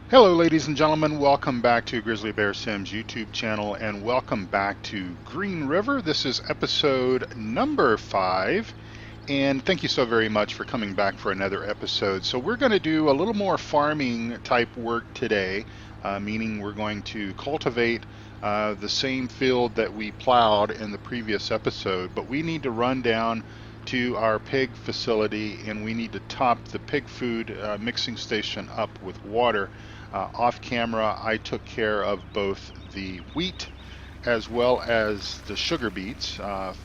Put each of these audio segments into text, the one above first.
Hello, ladies and gentlemen. Welcome back to Grizzly Bear Sims YouTube channel, and welcome back to Green River. This is episode number 5, and thank you so very much for coming back for another episode. So we're going to do a little more farming type work today, meaning we're going to cultivate the same field that we plowed in the previous episode, but we need to run down to our pig facility and we need to top the pig food mixing station up with water. Off camera, I took care of both the wheat as well as the sugar beets,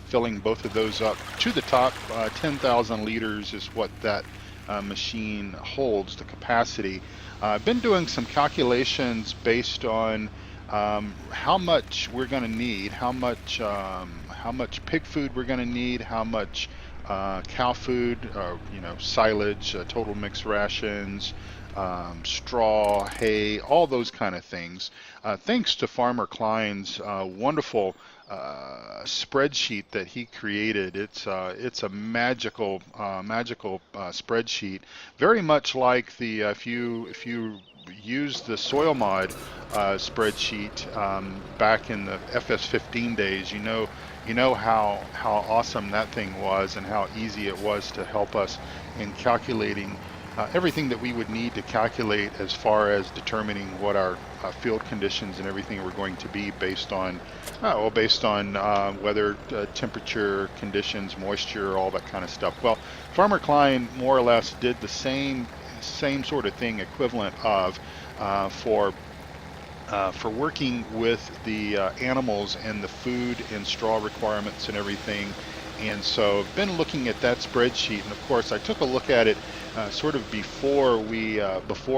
filling both of those up to the top. 10,000 liters is what that machine holds, the capacity. I've been doing some calculations based on how much we're going to need, how much pig food we're going to need, how much cow food, silage, total mixed rations, straw, hay, all those kind of things. Thanks to Farmer Klein's wonderful spreadsheet that he created. It's a magical spreadsheet, very much like the if you use the soil mod spreadsheet back in the FS15 days, you know how awesome that thing was and how easy it was to help us in calculating everything that we would need to calculate as far as determining what our field conditions and everything were going to be based on weather, temperature, conditions, moisture, all that kind of stuff. Well, Farmer Klein more or less did the same sort of thing, equivalent of for working with the animals and the food and straw requirements and everything. And so I've been looking at that spreadsheet, and of course I took a look at it sort of before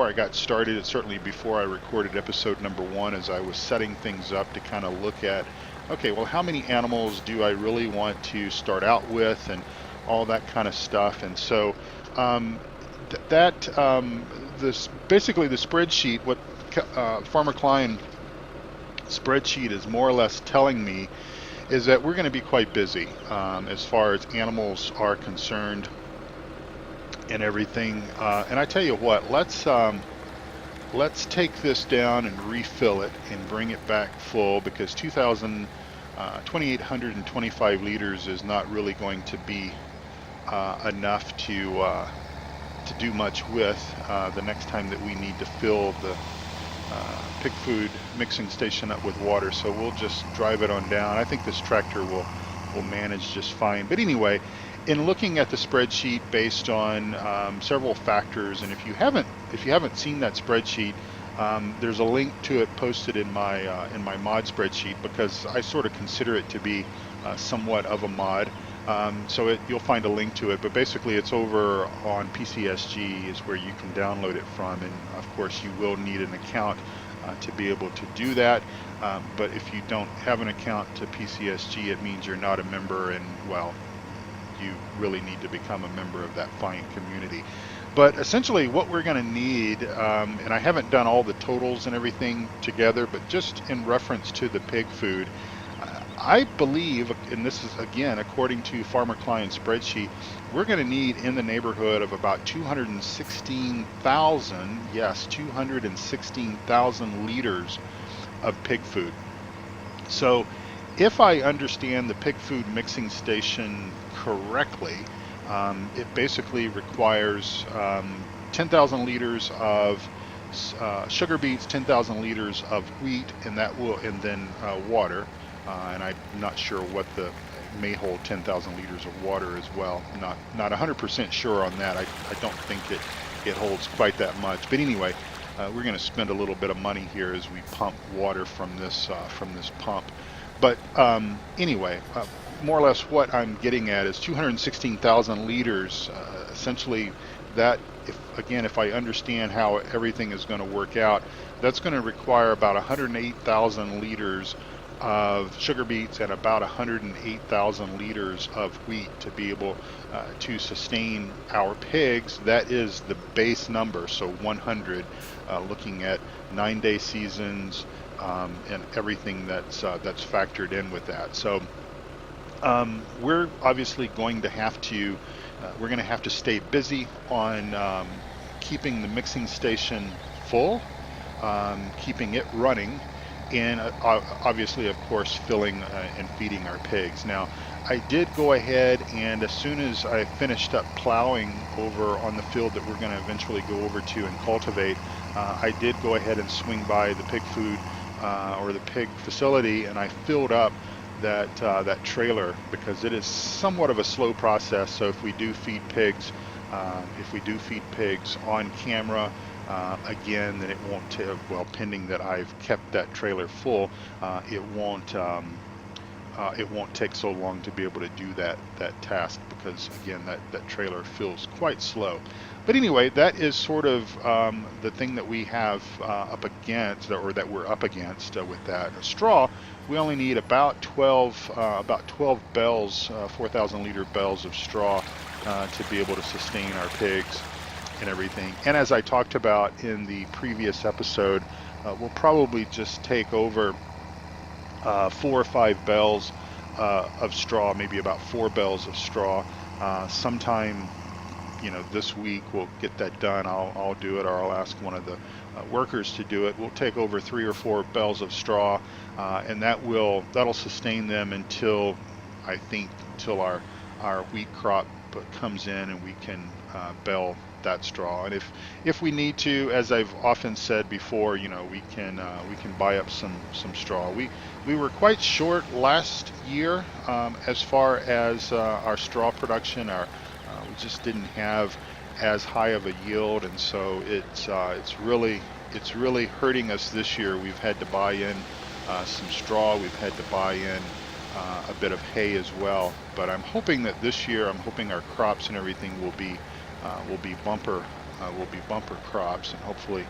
I got started, certainly before I recorded episode number 1, as I was setting things up to kind of look at, okay, well, how many animals do I really want to start out with, and all that kind of stuff. And so this basically the spreadsheet, what Farmer Klein spreadsheet is more or less telling me is that we're going to be quite busy as far as animals are concerned and everything. And I tell you what, let's take this down and refill it and bring it back full, because 2,825 liters is not really going to be enough to do much with the next time that we need to fill the pig food mixing station up with water. So we'll just drive it on down. I think this tractor will manage just fine. But anyway, in looking at the spreadsheet based on several factors, and if you haven't seen that spreadsheet, there's a link to it posted in my mod spreadsheet, because I sort of consider it to be somewhat of a mod. So you'll find a link to it, but basically it's over on PCSG is where you can download it from, and of course you will need an account to be able to do that. But if you don't have an account to PCSG, it means you're not a member, and well, you really need to become a member of that fine community. But essentially what we're going to need, and I haven't done all the totals and everything together, but just in reference to the pig food, I believe, and this is again according to Farmer Klein's spreadsheet, we're going to need in the neighborhood of about 216,000, yes, 216,000 liters of pig food. So if I understand the pig food mixing station correctly, it basically requires 10,000 liters of sugar beets, 10,000 liters of wheat, and then water. And I'm not sure what may hold 10,000 liters of water as well. Not 100% sure on that. I don't think it holds quite that much. But anyway, we're going to spend a little bit of money here as we pump water from this pump. But anyway, more or less what I'm getting at is 216,000 liters. Essentially, that if I understand how everything is going to work out, that's going to require about 108,000 liters of sugar beets and about 108,000 liters of wheat to be able to sustain our pigs. That is the base number, so 100, looking at 9-day seasons and everything that's factored in with that. So we're obviously going to have to stay busy on keeping the mixing station full. keeping it running, and obviously, of course, filling and feeding our pigs. Now, I did go ahead, and as soon as I finished up plowing over on the field that we're going to eventually go over to and cultivate, I did go ahead and swing by the pig food or the pig facility, and I filled up that trailer, because it is somewhat of a slow process. So if we do feed pigs, on camera, again, then it won't well, pending that I've kept that trailer full, it won't take so long to be able to do that task, because again, that trailer feels quite slow. But anyway, that is sort of the thing that we have up against, or that we're up against with that straw. We only need about 12 bells, 4,000 liter bells of straw to be able to sustain our pigs and everything. And as I talked about in the previous episode, we'll probably just take over 4 or 5 bales of straw, maybe about 4 bales of straw. Sometime, this week we'll get that done. I'll do it, or I'll ask one of the workers to do it. We'll take over 3 or 4 bales of straw, and that'll sustain them until, I think, until our wheat crop comes in and we can bale that straw. And if we need to, as I've often said before, we can buy up some straw. We were quite short last year as far as our straw production. We just didn't have as high of a yield, and so it's really hurting us this year. We've had to buy in some straw. We've had to buy in a bit of hay as well. But I'm hoping that this year, our crops and everything will be bumper crops, and hopefully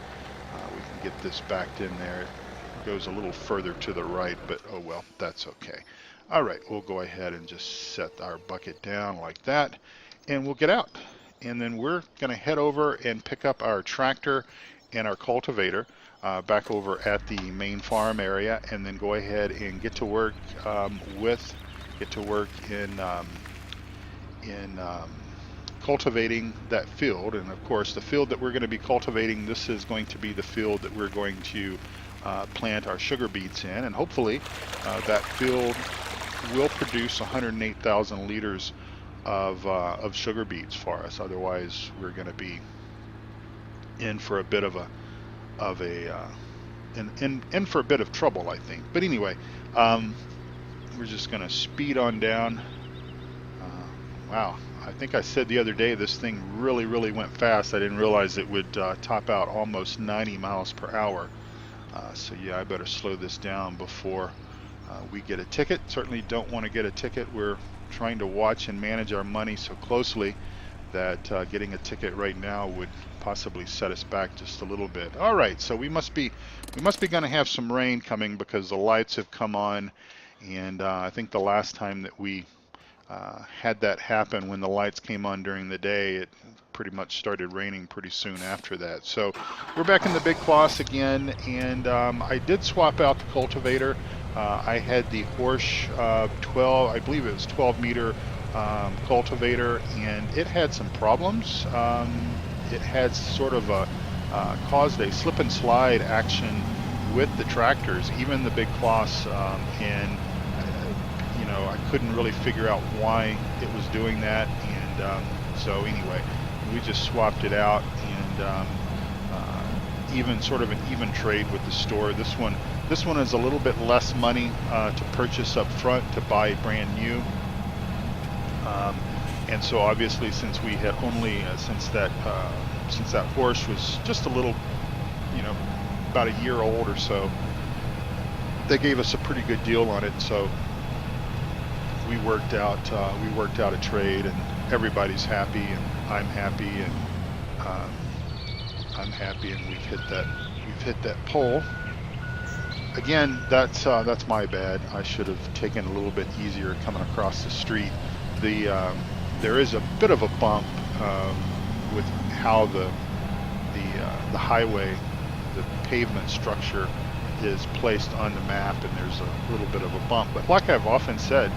we can get this backed in there. It goes a little further to the right, but oh well, that's okay. All right, we'll go ahead and just set our bucket down like that, and we'll get out. And then we're going to head over and pick up our tractor and our cultivator back over at the main farm area, and then go ahead and get to work in cultivating that field. And of course, the field that we're going to be cultivating, this is going to be the field that we're going to plant our sugar beets in, and hopefully that field will produce 108,000 liters of sugar beets for us. Otherwise, we're going to be in for a bit of trouble, I think. But anyway, we're just going to speed on down. Wow, I think I said the other day this thing really went fast. I didn't realize it would top out almost 90 miles per hour. So yeah, I better slow this down before we get a ticket. Certainly don't want to get a ticket. We're trying to watch and manage our money so closely that getting a ticket right now would possibly set us back just a little bit. All right, so we must be going to have some rain coming, because the lights have come on, and I think the last time that we had that happen, when the lights came on during the day, it pretty much started raining pretty soon after that. So we're back in the big cloths again, and I did swap out the cultivator. I had the Horsch 12, I believe it was 12 meter cultivator, and it had some problems. It had sort of caused a slip and slide action with the tractors, even the big cloths, and I couldn't really figure out why it was doing that, and so anyway, we just swapped it out, and even sort of an even trade with the store. This one is a little bit less money to purchase up front to buy brand new, and so obviously, since we had only since that horse was just a little, about a year old or so, they gave us a pretty good deal on it. So we worked out a trade, and everybody's happy, and I'm happy, and we've hit that pole again. That's my bad. I should have taken a little bit easier coming across the street. There is a bit of a bump with how the highway, the pavement structure is placed on the map, and there's a little bit of a bump. But like I've often said,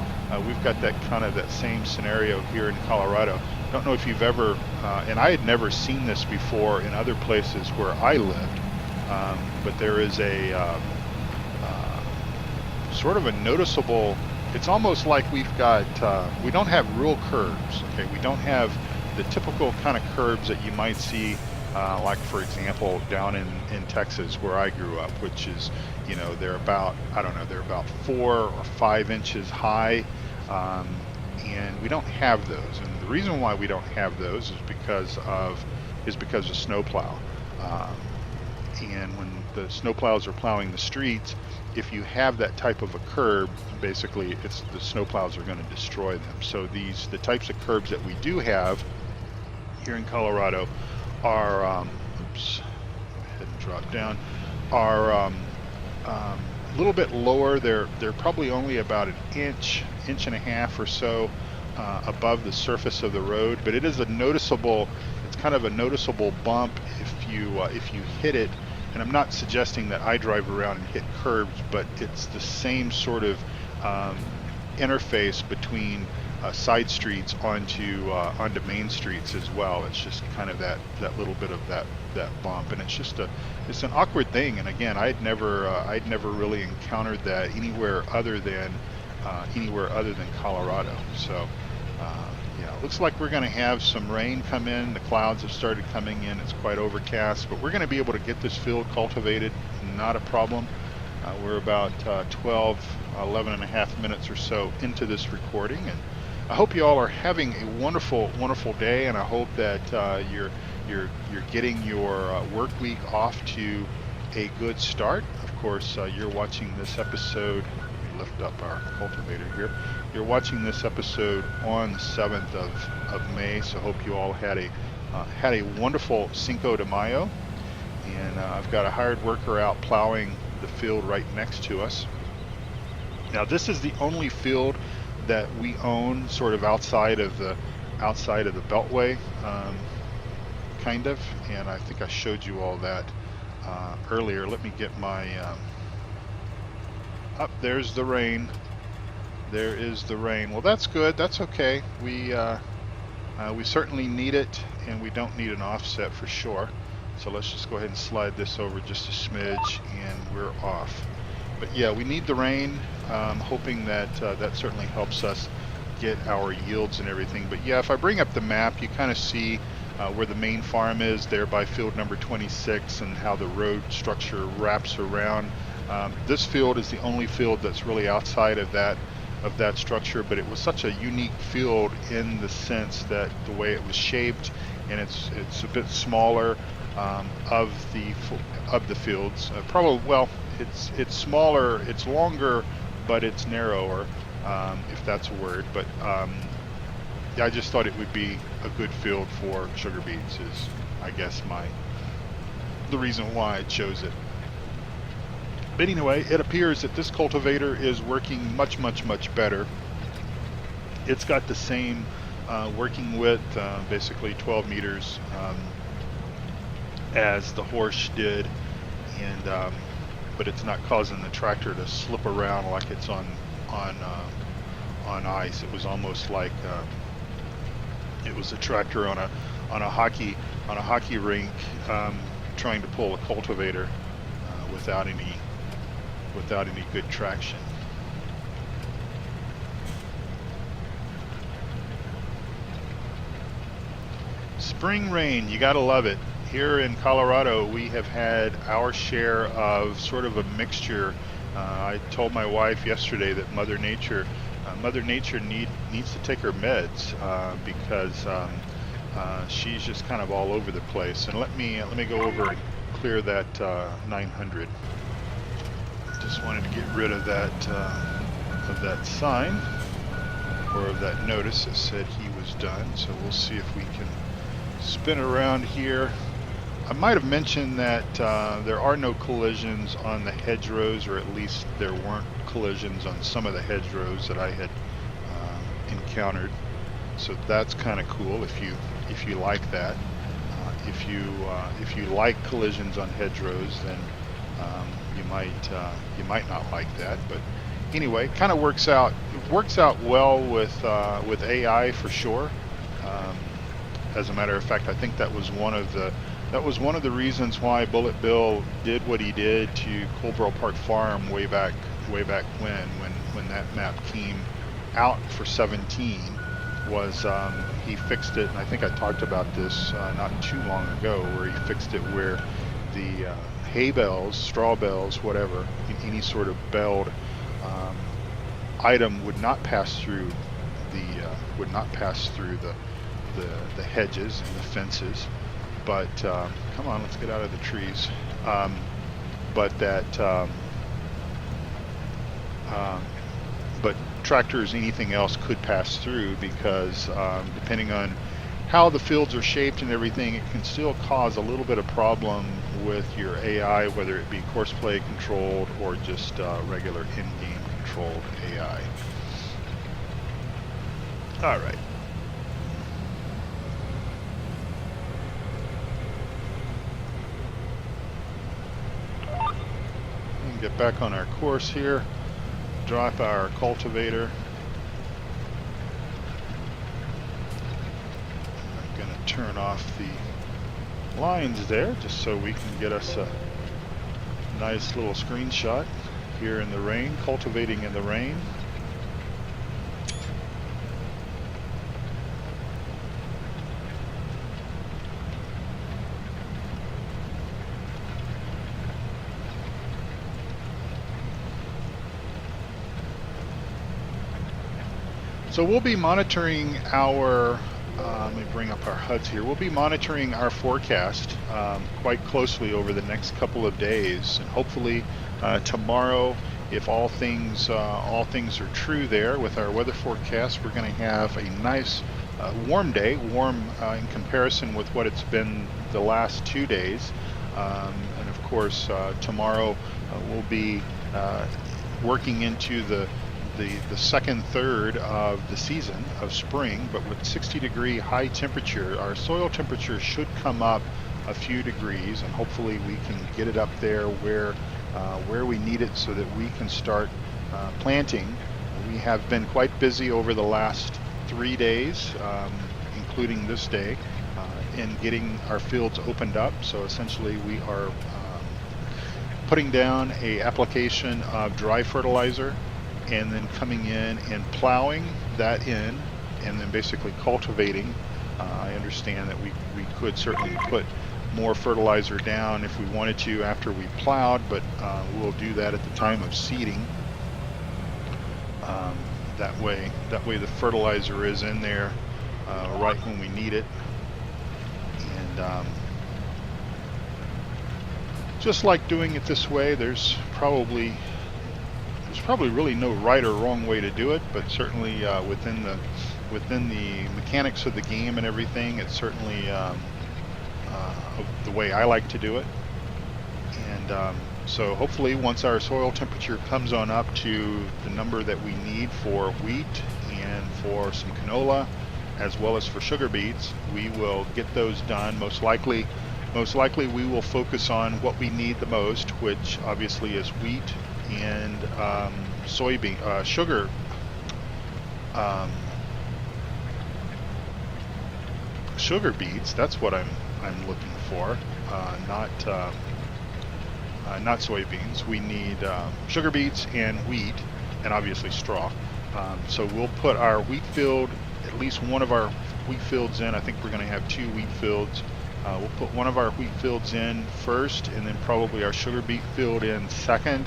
we've got that same scenario here in Colorado. I don't know if you've ever, and I had never seen this before in other places where I lived, but there is a sort of a noticeable, it's almost like we don't have real curbs, okay? We don't have the typical kind of curbs that you might see, like for example, down in Texas where I grew up, which is, they're about, I don't know, they're about 4 or 5 inches high, and we don't have those. And the reason why we don't have those is because of snowplow. And when the snowplows are plowing the streets, if you have that type of a curb, basically the snowplows are going to destroy them. So the types of curbs that we do have here in Colorado are, oops, go ahead and drop down, are a little bit lower. They're probably only about an inch and a half or so above the surface of the road, but it is it's kind of a noticeable bump if you hit it. And I'm not suggesting that I drive around and hit curbs, but it's the same sort of interface between side streets onto main streets as well. It's just kind of that little bit of that bump, and it's an awkward thing. And again, I'd never really encountered that anywhere other than Colorado. So yeah, looks like we're going to have some rain come in. The clouds have started coming in. It's quite overcast, but we're going to be able to get this field cultivated, not a problem. We're about 11 and a half minutes or so into this recording, and I hope you all are having a wonderful day, and I hope that you're getting your work week off to a good start. Of course, you're watching this episode. Let me lift up our cultivator here. You're watching this episode on the 7th of May, so hope you all had a wonderful Cinco de Mayo. And I've got a hired worker out plowing the field right next to us. Now, this is the only field that we own sort of outside of the beltway, kind of, and I think I showed you all that earlier. Let me get my up. There's the rain. There is the rain. Well, that's good. That's okay. We certainly need it, and we don't need an offset for sure. So let's just go ahead and slide this over just a smidge, and we're off. But yeah, we need the rain. Hoping that that certainly helps us get our yields and everything. But yeah, if I bring up the map, you kind of see where the main farm is there by field number 26 and how the road structure wraps around. This field is the only field that's really outside of that structure, but it was such a unique field in the sense that the way it was shaped, and it's a bit smaller of the fields. It's smaller, it's longer, but it's narrower, if that's a word. But I just thought it would be a good field for sugar beets is, I guess, the reason why I chose it. But anyway, it appears that this cultivator is working much better. It's got the same working width, basically 12 meters, as the horse did, and but it's not causing the tractor to slip around like it's on ice. It was almost like it was a tractor on a hockey rink trying to pull a cultivator without any good traction. Spring rain, you gotta love it. Here in Colorado, we have had our share of sort of a mixture. I told my wife yesterday that Mother Nature needs to take her meds because she's just kind of all over the place. And let me go over and clear that 900. Just wanted to get rid of that sign, or of that notice that said he was done. So we'll see if we can spin around here. I might have mentioned that there are no collisions on the hedgerows, or at least there weren't collisions on some of the hedgerows that I had encountered. So that's kind of cool if you like that. If you like collisions on hedgerows, then you might not like that. But anyway, it kind of works out well with AI for sure. As a matter of fact, I think that was one of the That was one of the reasons why Bullet Bill did what he did to Colebrook Park Farm way back when that map came out for 17 was he fixed it, and I think I talked about this not too long ago, where he fixed it where the hay bales, straw bales, whatever, any sort of belled item would not pass through the hedges and the fences. But come on, let's get out of the trees. But that but tractors, anything else could pass through, because depending on how the fields are shaped and everything, it can still cause a little bit of problem with your AI, whether it be course play controlled or just regular in-game controlled AI. All right. Get back on our course here, drop our cultivator. I'm going to turn off the lines there just so we can get us a nice little screenshot here in the rain, cultivating in the rain. So we'll be monitoring our, let me bring up our HUDs here. We'll be monitoring our forecast quite closely over the next couple of days, and hopefully tomorrow, if all things are true there with our weather forecast, we're going to have a nice warm day, warm in comparison with what it's been the last 2 days. And of course, tomorrow we'll be working into the second third of the season of spring, but with 60-degree high temperature, our soil temperature should come up a few degrees, and hopefully we can get it up there where we need it so that we can start planting. We have been quite busy over the last 3 days, including this day, in getting our fields opened up. So essentially we are putting down a application of dry fertilizer, and then coming in and plowing that in, and then basically cultivating. I understand that we could certainly put more fertilizer down if we wanted to after we plowed, but we'll do that at the time of seeding. That way the fertilizer is in there right when we need it. And just like doing it this way, there's probably really no right or wrong way to do it, but certainly within the mechanics of the game and everything, it's certainly the way I like to do it. And so hopefully once our soil temperature comes on up to the number that we need for wheat and for some canola, as well as for sugar beets, we will get those done. Most likely we will focus on what we need the most, which obviously is wheat and soybean, sugar, sugar beets. That's what I'm looking for, not soybeans. We need sugar beets and wheat, and obviously straw. So we'll put our wheat field, at least one of our wheat fields in. I think we're going to have 2 wheat fields. We'll put one of our wheat fields in first, and then probably our sugar beet field in second,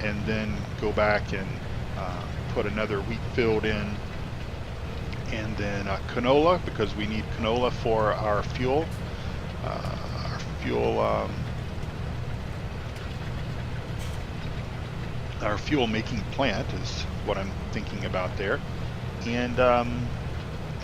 and then go back and put another wheat field in, and then canola, because we need canola for our fuel. Our fuel making plant is what I'm thinking about there. And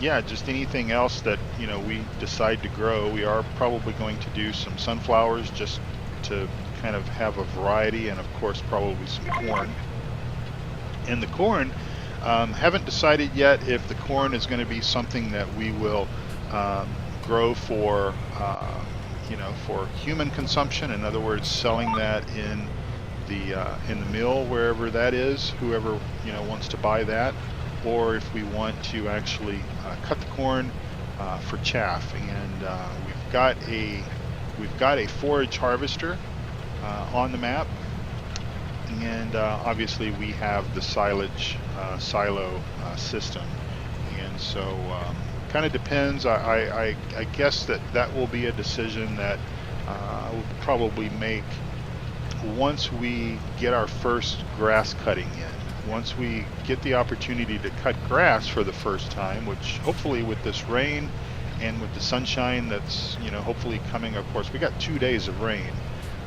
yeah, just anything else that we decide to grow. We are probably going to do some sunflowers just to kind of have a variety, and of course probably some corn. And the corn, haven't decided yet if the corn is going to be something that we will grow for for human consumption. In other words, selling that in the mill, wherever that is, whoever wants to buy that, or if we want to actually cut the corn for chaff. And we've got a we've got a forage harvester on the map, and obviously we have the silage silo system. And so kind of depends. I guess that will be a decision that we'll probably make once we get our first grass cutting in. Once we get the opportunity to cut grass for the first time, which hopefully with this rain and with the sunshine that's hopefully coming. Of course, we got 2 days of rain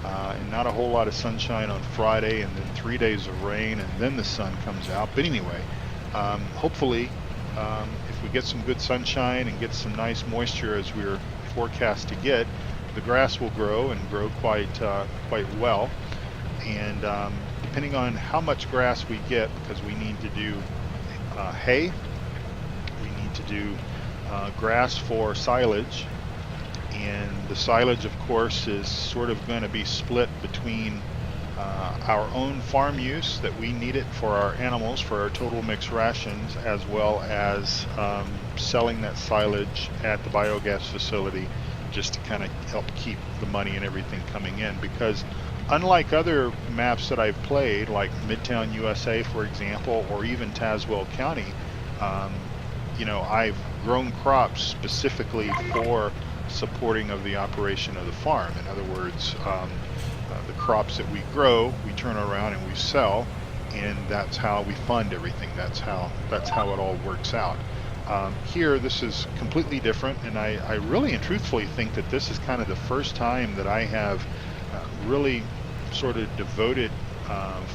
and not a whole lot of sunshine on Friday, and then 3 days of rain, and then the sun comes out. But anyway, hopefully if we get some good sunshine and get some nice moisture as we're forecast to get, the grass will grow and grow quite well. And depending on how much grass we get, because we need to do hay, we need to do grass for silage, and the silage of course is sort of going to be split between our own farm use that we need it for our animals, for our total mixed rations, as well as selling that silage at the biogas facility, just to kind of help keep the money and everything coming in. Because unlike other maps that I've played, like Midtown USA for example, or even Tazewell County, I've grown crops specifically for supporting of the operation of the farm. In other words, the crops that we grow, we turn around and we sell, and that's how we fund everything. That's how it all works out. Here, this is completely different, and I really and truthfully think that this is kind of the first time that I have really sort of devoted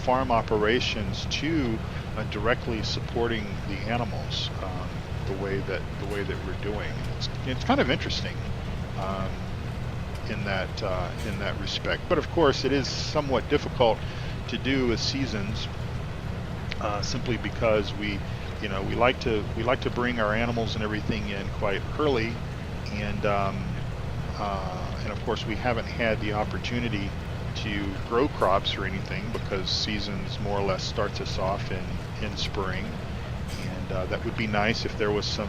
farm operations to directly supporting the animals the way that we're doing. It's kind of interesting in that respect. But of course, it is somewhat difficult to do with seasons, simply because we like to bring our animals and everything in quite early, and of course we haven't had the opportunity to grow crops or anything because seasons more or less starts us off in spring, and that would be nice if there was some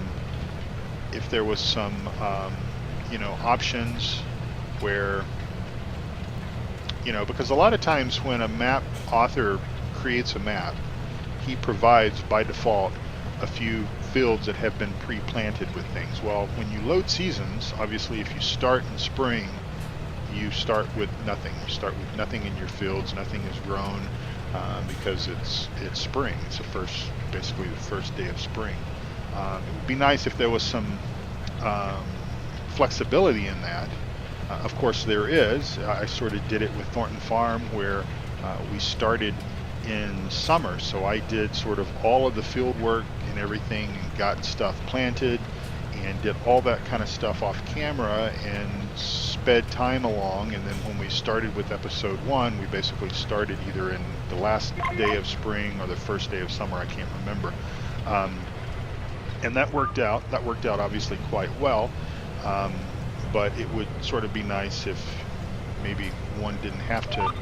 options where because a lot of times when a map author creates a map, he provides by default a few fields that have been pre-planted with things. Well, when you load seasons, obviously if you start in spring, you start with nothing. You start with nothing in your fields. Nothing is grown because it's spring. It's basically the first day of spring. It would be nice if there was some flexibility in that. Of course there is. I sort of did it with Thornton Farm, where we started in summer, so I did sort of all of the field work and everything, and got stuff planted and did all that kind of stuff off camera and sped time along. And then when we started with episode 1, we basically started either in the last day of spring or the first day of summer, I can't remember, and that worked out obviously quite well. But it would sort of be nice if maybe one didn't have to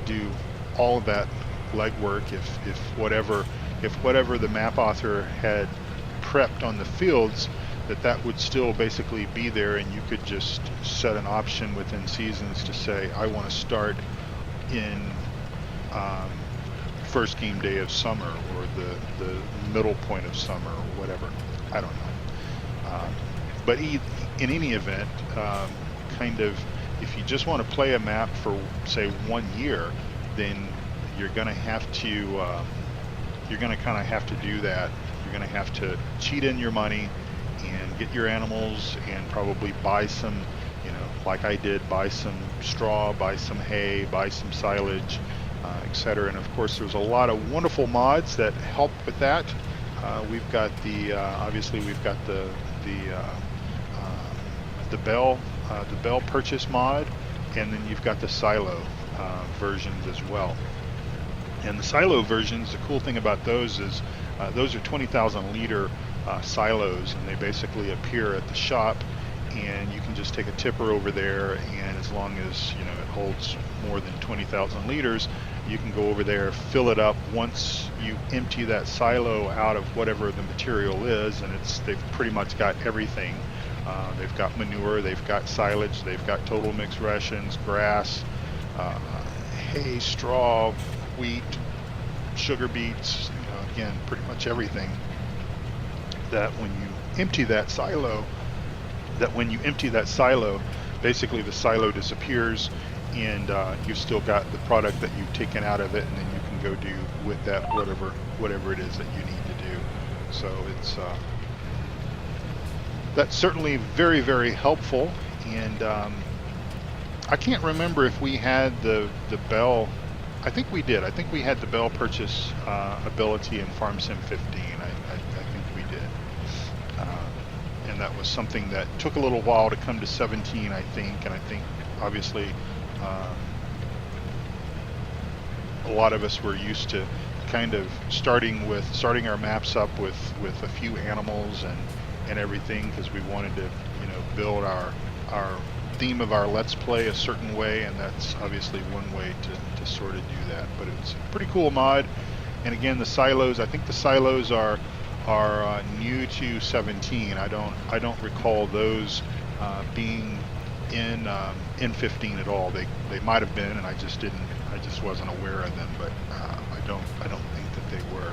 do all of that legwork, if whatever the map author had prepped on the fields, that would still basically be there, and you could just set an option within seasons to say, I want to start in first game day of summer, or the middle point of summer, or whatever. I don't know. But in any event, kind of, if you just want to play a map for say 1 year, then you're going to have to kind of have to do that. You're going to have to cheat in your money and get your animals, and probably buy some, like I did, buy some straw, buy some hay, buy some silage, etc. And of course there's a lot of wonderful mods that help with that. We've got obviously we've got the bell purchase mod, and then you've got the silo versions as well. And the silo versions, the cool thing about those is those are 20,000 liter silos, and they basically appear at the shop, and you can just take a tipper over there, and as long as it holds more than 20,000 liters, you can go over there, fill it up. Once you empty that silo out of whatever the material is, and they've pretty much got everything, They've got manure, they've got silage, they've got total mixed rations, grass, uh, hay, straw, wheat, sugar beets, again, pretty much everything. That when you empty that silo, basically the silo disappears, and you've still got the product that you've taken out of it, and then you can go do with that whatever it is that you need to do. So it's that's certainly very, very helpful. And I can't remember if we had the bell. I think we did. I think we had the bell purchase ability in FarmSim 15. I think we did. And that was something that took a little while to come to 17, I think. And I think obviously a lot of us were used to kind of starting our maps up with a few animals and everything, because we wanted to build our theme of our Let's Play a certain way, and that's obviously one way to sort of do that. But it's a pretty cool mod. And again, the silos, I think the silos are new to 17. I don't recall those being in 15 at all. They might have been, and I just wasn't aware of them. But I don't think that they were.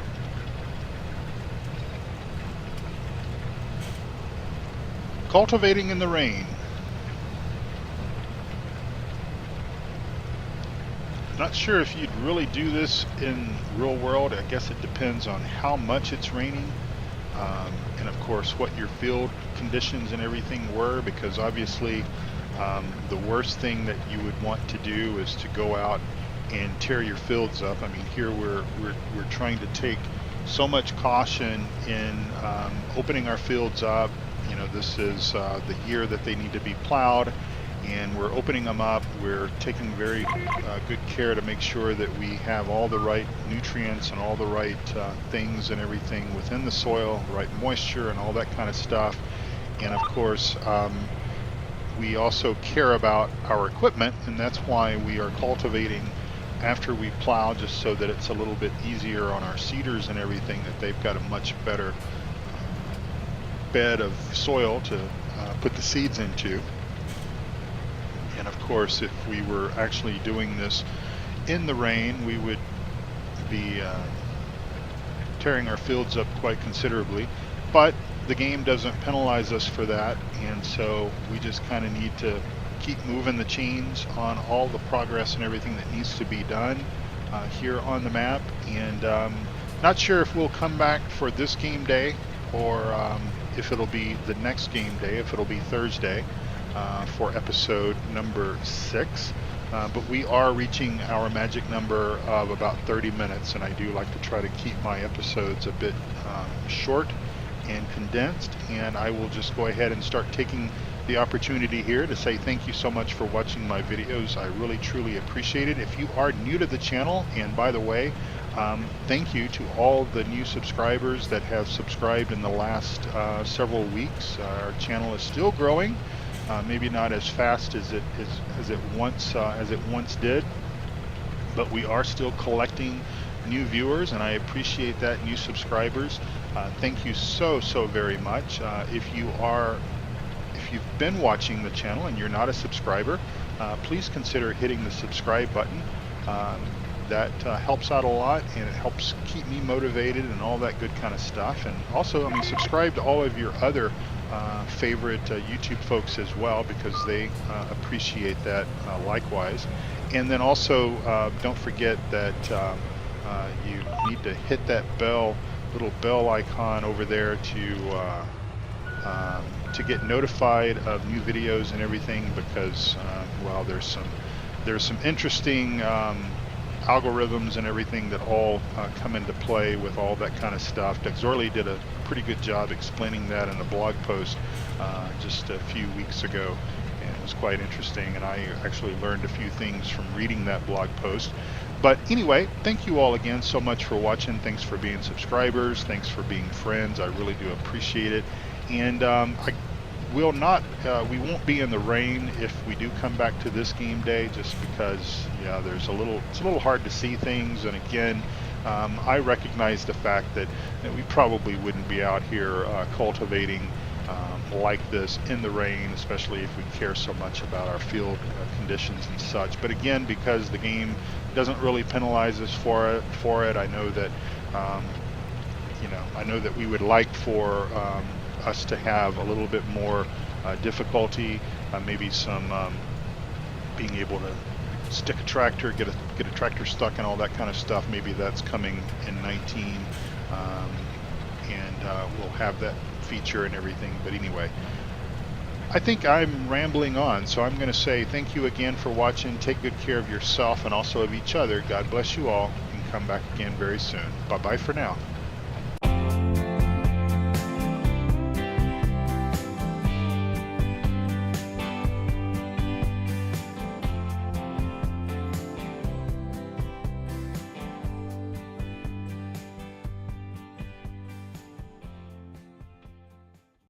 Cultivating in the rain. Not sure if you'd really do this in real world. I guess it depends on how much it's raining, and of course what your field conditions and everything were, because obviously the worst thing that you would want to do is to go out and tear your fields up. I mean, here we're trying to take so much caution in opening our fields up. This is the year that they need to be plowed, and we're opening them up. We're taking very good care to make sure that we have all the right nutrients and all the right things and everything within the soil, right moisture and all that kind of stuff. And of course, we also care about our equipment, and that's why we are cultivating after we plow, just so that it's a little bit easier on our seeders and everything, that they've got a much better bed of soil to put the seeds into. And of course, if we were actually doing this in the rain, we would be tearing our fields up quite considerably. But the game doesn't penalize us for that, and so we just kind of need to keep moving the chains on all the progress and everything that needs to be done here on the map. And not sure if we'll come back for this game day, or if it'll be the next game day, if it'll be Thursday for episode number 6. But we are reaching our magic number of about 30 minutes, and I do like to try to keep my episodes a bit short and condensed. And I will just go ahead and start taking the opportunity here to say thank you so much for watching my videos. I really truly appreciate it. If you are new to the channel, and by the way, thank you to all the new subscribers that have subscribed in the last several weeks. Our channel is still growing, maybe not as fast as it once did, but we are still collecting new viewers, and I appreciate that. New subscribers, thank you so very much. If you've been watching the channel and you're not a subscriber, please consider hitting the subscribe button. That helps out a lot, and it helps keep me motivated and all that good kind of stuff. And also, subscribe to all of your other favorite YouTube folks as well, because they appreciate that likewise. And then also, don't forget that you need to hit that little bell icon over there to get notified of new videos and everything, because well, there's some interesting algorithms and everything that all come into play with all that kind of stuff. Zorley did a pretty good job explaining that in a blog post just a few weeks ago, and it was quite interesting, and I actually learned a few things from reading that blog post. But anyway, thank you all again so much for watching. Thanks for being subscribers. Thanks for being friends. I really do appreciate it. And we won't be in the rain if we do come back to this game day, just because it's a little hard to see things. And again, I recognize the fact that we probably wouldn't be out here cultivating like this in the rain, especially if we care so much about our field conditions and such. But again, because the game doesn't really penalize us for it, I know that I know that we would like for us to have a little bit more difficulty, maybe some being able to stick a tractor, get a tractor stuck and all that kind of stuff. Maybe that's coming in 19, and we'll have that feature and everything. But anyway, I think I'm rambling on, so I'm going to say thank you again for watching. Take good care of yourself and also of each other. God bless you all, and come back again very soon. Bye-bye for now.